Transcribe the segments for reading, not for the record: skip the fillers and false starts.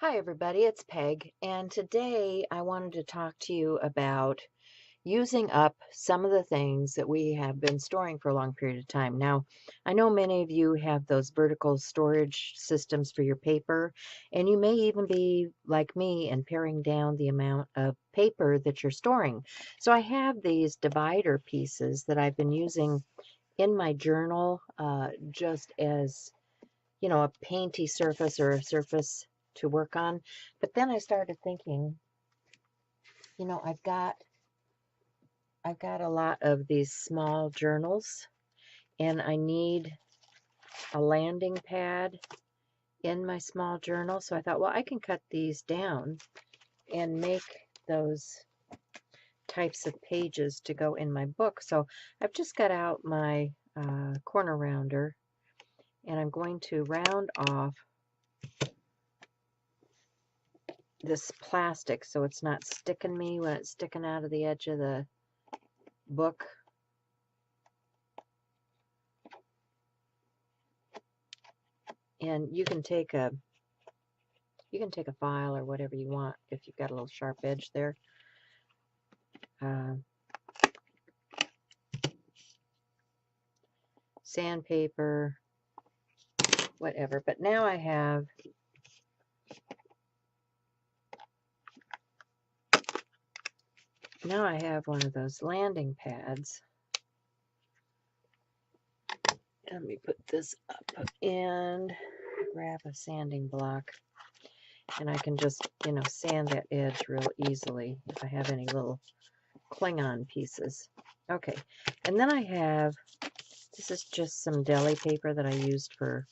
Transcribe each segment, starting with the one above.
Hi, everybody, it's Peg, and today I wanted to talk to you about using up some of the things that we have been storing for a long period of time. Now, I know many of you have those vertical storage systems for your paper, and you may even be like me and paring down the amount of paper that you're storing. So I have these divider pieces that I've been using in my journal just as a painty surface or a surface to work on. But then I started thinking, I've got a lot of these small journals and I need a landing pad in my small journal. So I thought, well, I can cut these down and make those types of pages to go in my book. So I've just got out my corner rounder and I'm going to round off this plastic so it's not sticking me when it's sticking out of the edge of the book. And you can take a file or whatever you want if you've got a little sharp edge there. Sandpaper, whatever. But now I have one of those landing pads. Let me put this up and grab a sanding block. And I can just, sand that edge real easily if I have any little cling-on pieces. Okay, and then I have, this is just some deli paper that I used for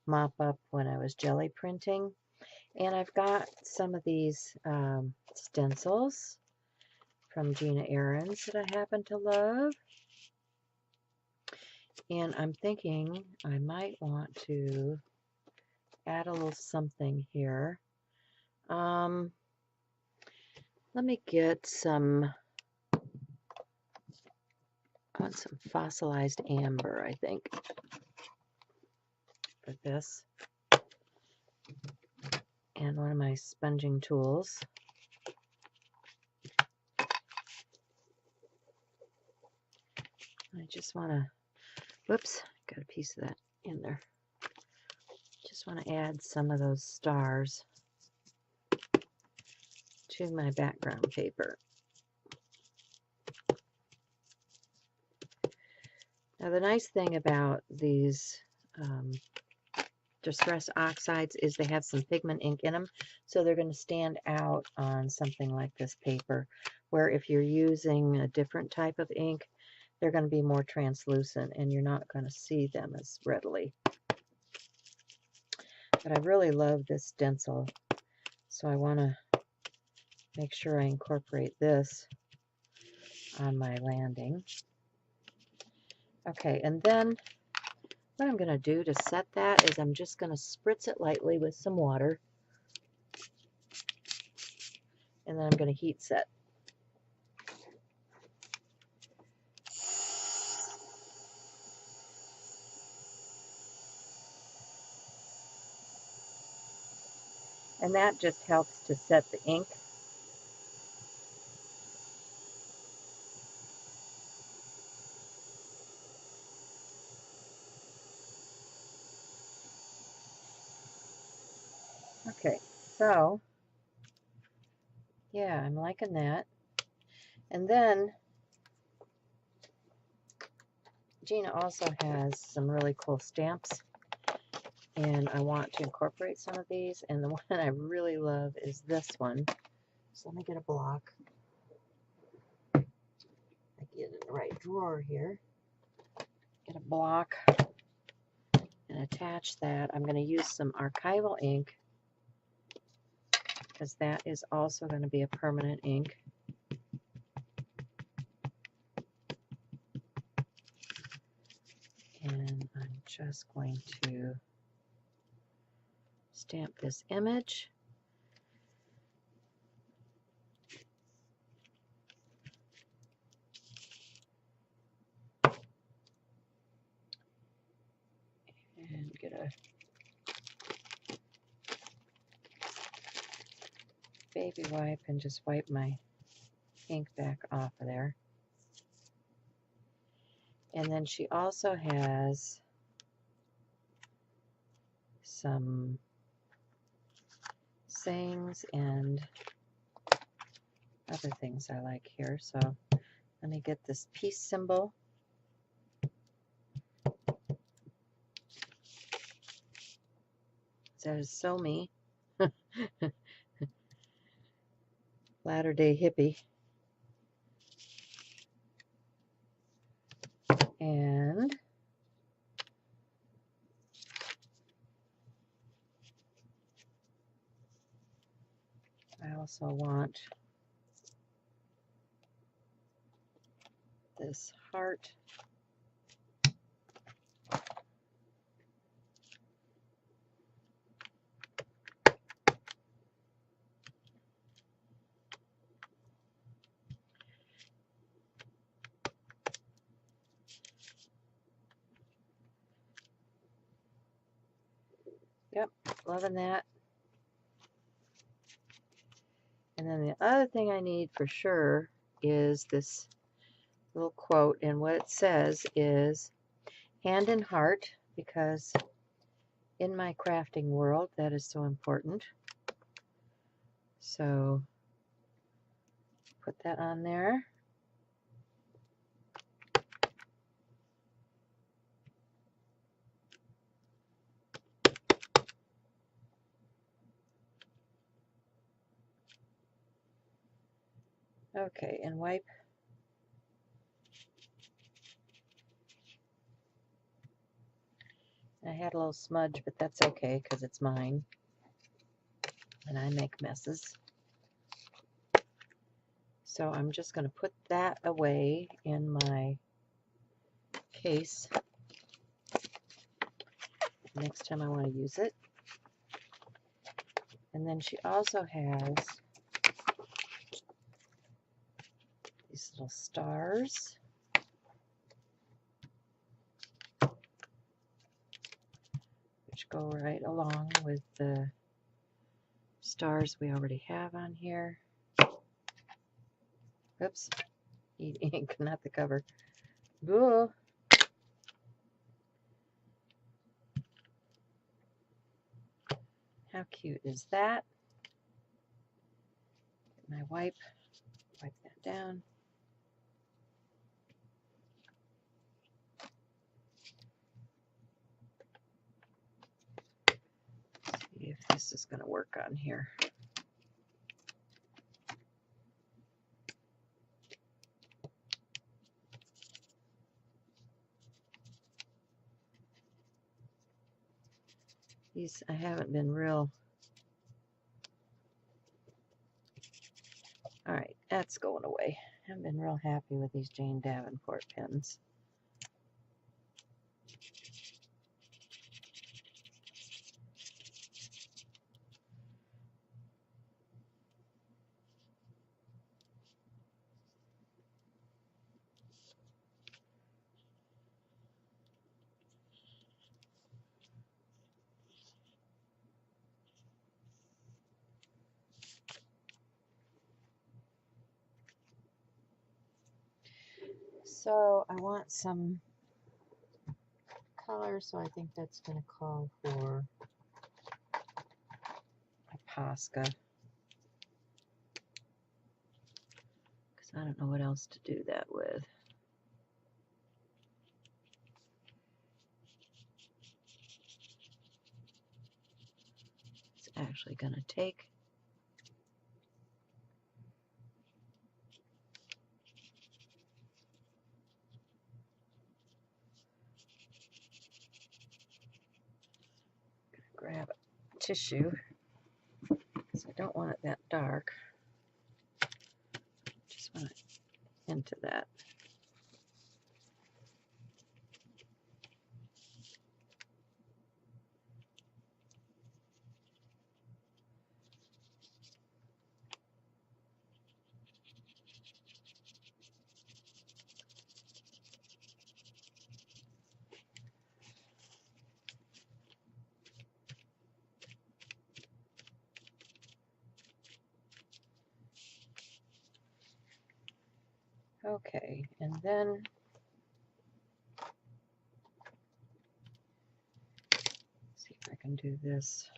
mop-up when I was jelly printing. And I've got some of these stencils from Gina Ahrens that I happen to love. And I'm thinking I might want to add a little something here. Let me get some fossilized amber, I think, for this. And one of my sponging tools. I just want to, whoops, got a piece of that in there. Just want to add some of those stars to my background paper. Now the nice thing about these Distress Oxides is they have some pigment ink in them, so they're going to stand out on something like this paper, where if you're using a different type of ink, they're going to be more translucent and you're not going to see them as readily. But I really love this stencil, so I want to make sure I incorporate this on my landing. Okay, and then what I'm going to do to set that is I'm just going to spritz it lightly with some water, and then I'm going to heat set. And that just helps to set the ink. Okay, so yeah, I'm liking that. And then Gina also has some really cool stamps, and I want to incorporate some of these. And the one I really love is this one. So let me get a block. I get it in the right drawer here. Get a block and attach that. I'm going to use some archival ink because that is also going to be a permanent ink. And I'm just going to stamp this image. And get a baby wipe and just wipe my ink back off of there. And then she also has some sayings and other things I like here. So let me get this peace symbol. That is so me. Latter-day hippie. And I also want this heart. Yep, loving that. And then the other thing I need for sure is this little quote, and what it says is hand and heart, because in my crafting world that is so important. So put that on there. Okay, and wipe. I had a little smudge, but that's okay because it's mine and I make messes. So I'm just going to put that away in my case next time I want to use it. And then she also has these little stars. Which go right along with the stars we already have on here. Oops, eat ink, not the cover. Ooh. How cute is that? Get my wipe that down. See if this is going to work on here. These, I haven't been real. All right, that's going away. I haven't been real happy with these Jane Davenport pens. So I want some color, so I think that's going to call for a Posca. Because I don't know what else to do that with. It's actually going to take grab a tissue because I don't want it that dark. Just want to hint of that. Okay, and then see if I can do this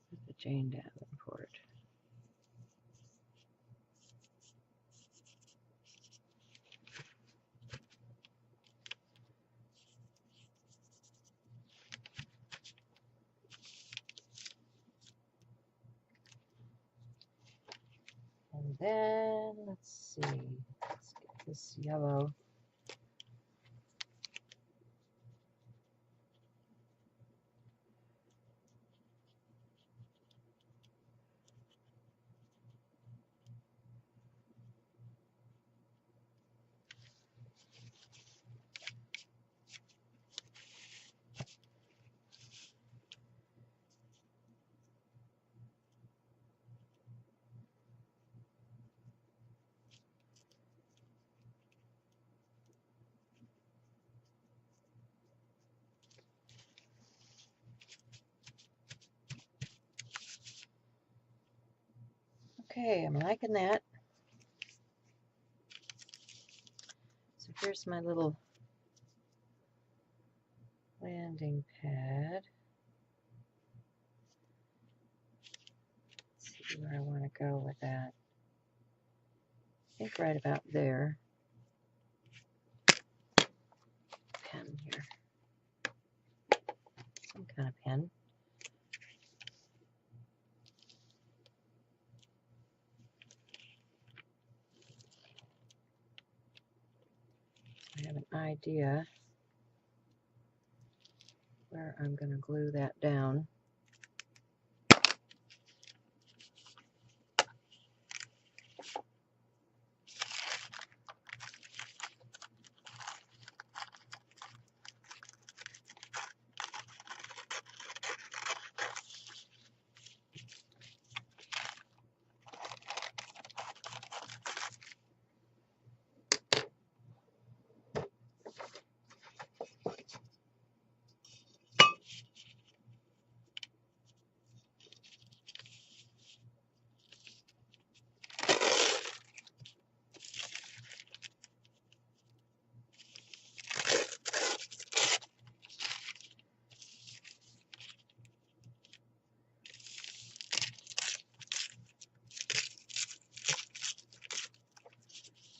with the Jane Davenport. And then, let's see, let's get this yellow. Okay, I'm liking that. So here's my little landing pad. Let's see where I want to go with that. I think right about there. Pen here. Some kind of pen. I have an idea where I'm going to glue that down.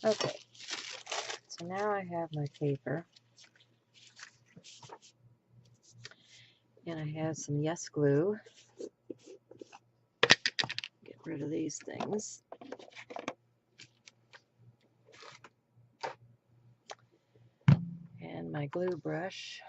Okay, so now I have my paper. And I have some Yes Glue. Get rid of these things. And my glue brush.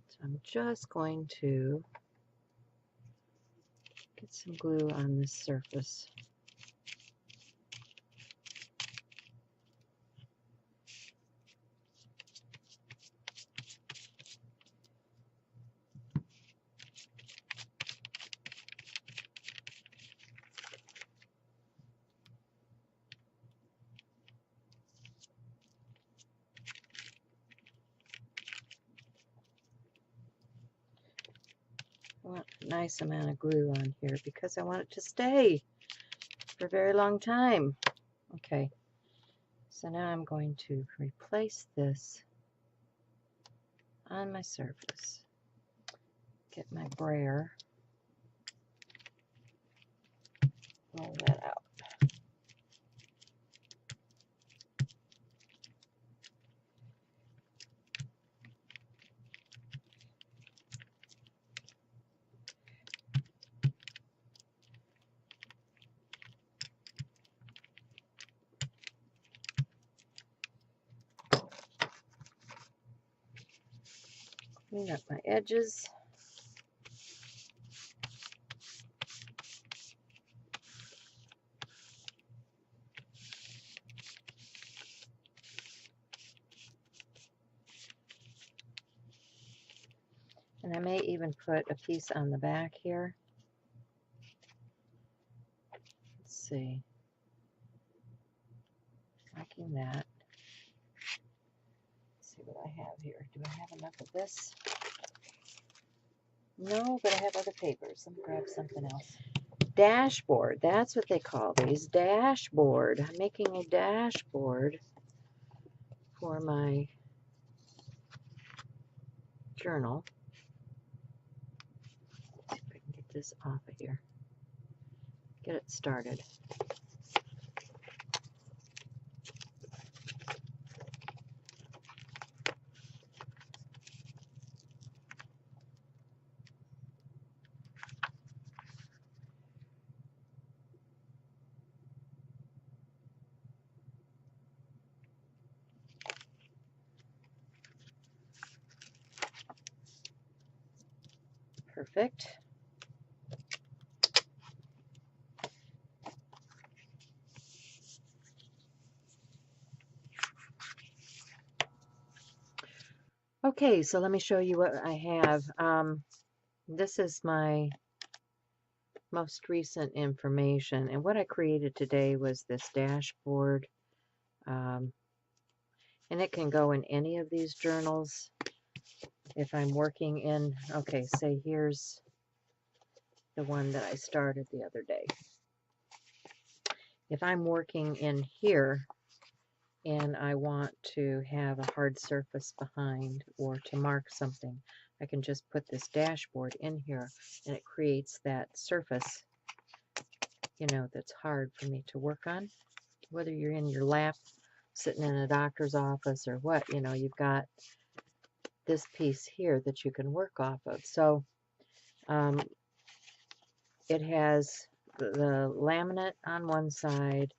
So I'm just going to get some glue on this surface. I want a nice amount of glue on here because I want it to stay for a very long time. Okay, so now I'm going to replace this on my surface. Get my brayer. Roll that out. Clean up my edges. And I may even put a piece on the back here. Let's see. Liking that. Let's see what I have here. Do I have enough of this? No, but I have other papers. Let me grab something else. Dashboard. That's what they call these. Dashboard. I'm making a dashboard for my journal. See if I can get this off of here. Get it started. Perfect. Okay, so let me show you what I have. This is my most recent information, and what I created today was this dashboard, and it can go in any of these journals. If I'm working in, okay, say here's the one that I started the other day. If I'm working in here and I want to have a hard surface behind or to mark something, I can just put this dashboard in here and it creates that surface, you know, that's hard for me to work on. Whether you're in your lap, sitting in a doctor's office or what, you know, you've got this piece here that you can work off of. So it has the laminate on one side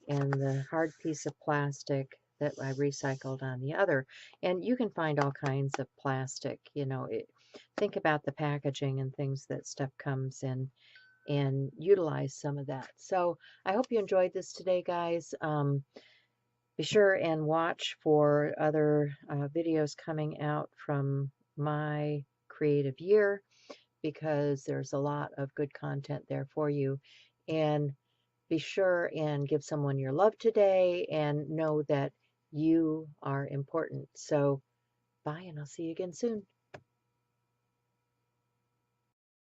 and the hard piece of plastic that I recycled on the other. And you can find all kinds of plastic, you know, think about the packaging and things that stuff comes in and utilize some of that. So I hope you enjoyed this today, guys. Be sure and watch for other videos coming out from my creative year, because there's a lot of good content there for you. And be sure and give someone your love today and know that you are important. So bye, and I'll see you again soon.